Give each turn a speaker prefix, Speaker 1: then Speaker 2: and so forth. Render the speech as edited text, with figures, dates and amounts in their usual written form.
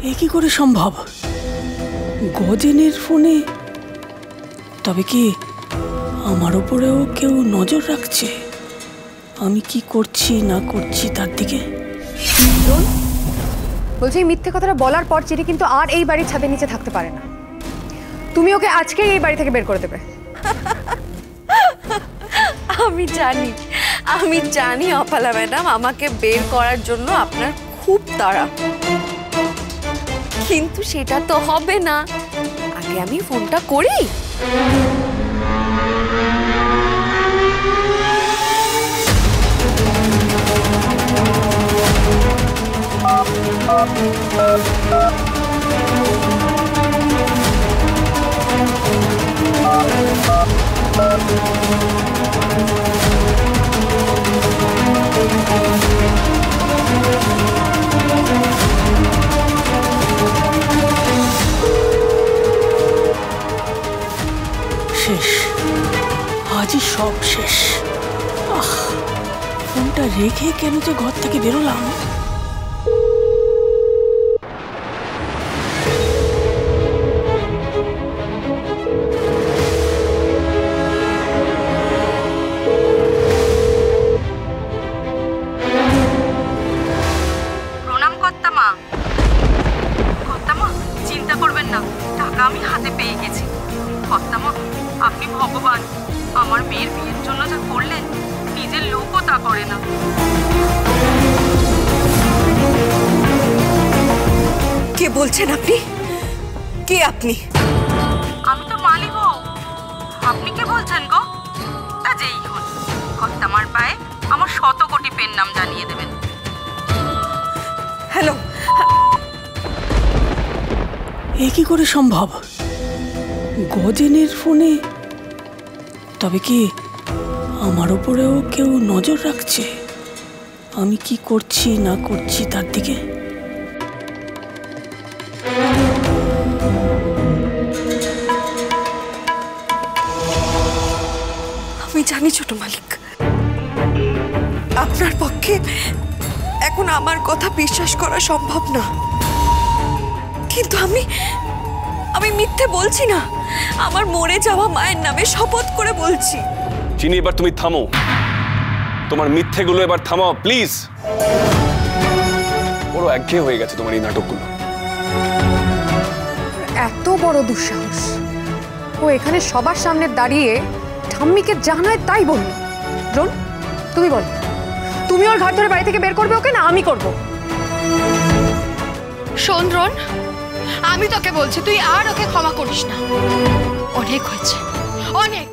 Speaker 1: এ কি করে সম্ভব? গজেনের ফোনে? তবে কি আমার উপরেও কেউ নজর রাখছে? আমি কি করছি না করছি তার দিকে।
Speaker 2: বলছি এই মিথ্যে কথাটা বলার পর চিনি কিন্তু আর এই বাড়ির ছাদের নিচে থাকতে পারে না। তুমি ওকে আজকেই এই বাড়ি থেকে বের করে দেবে।
Speaker 3: আমি জানি অপালা ম্যাডাম, আমাকে বের করার জন্য আপনার খুব তাড়া, কিন্তু সেটা তো হবে না। আগে আমি ফোনটা করি।
Speaker 1: শেষ, আজই সব শেষ। ফোনটা রেখে কেন যে ঘর থেকে বেরোলাম।
Speaker 4: প্রণাম কর্তামা। কর্তামা চিন্তা করবেন না, টাকা আমি হাতে পেয়ে গেছি। কর্তামা আপনি ভগবান, আমার মেয়ের বিয়ের জন্য যা করলেন নিজের লোকও তা করে না।
Speaker 3: কে বলছেন আপনি? কে আপনি?
Speaker 4: আমি তো মালি বউ। আপনি কে বলছেন গো? তা যেই হন, কর্তামার পায়ে আমার 100 কোটি পেন নাম জানিয়ে দেবেন।
Speaker 3: হ্যালো,
Speaker 1: এ কি করে সম্ভব? গজেনের ফোনে? তবে কি আমার উপরেও কেউ নজর রাখছে? আমি কি করছি না করছি তার দিকে।
Speaker 3: আমি জানি ছোট মালিক, আপনার পক্ষে এখন আমার কথা বিশ্বাস করা সম্ভব না, কিন্তু আমি মিথ্যে বলছি না। আমার মরে যাওয়া মায়ের নামে শপথ করে বলছি।
Speaker 5: চিনি, এবার তুমি থামো। তোমার মিথ্যেগুলো এবার থামাও প্লিজ। বড় একঘেয়ে হয়ে গেছে তোমার এই নাটকগুলো।
Speaker 2: এত বড় দুঃসাহস, ও এখানে সবার সামনে দাঁড়িয়ে ঠাম্মিকে জানায় তাই বলল। দ্রোণ, তুমি বল, তুমি ওর ঘাট ধরে বাড়ি থেকে বের করবে ওকে, না আমি করব?
Speaker 6: শোন দ্রোণ, আমি তোকে বলছি তুই আর ওকে ক্ষমা করিস না। অনেক হয়েছে, অনেক।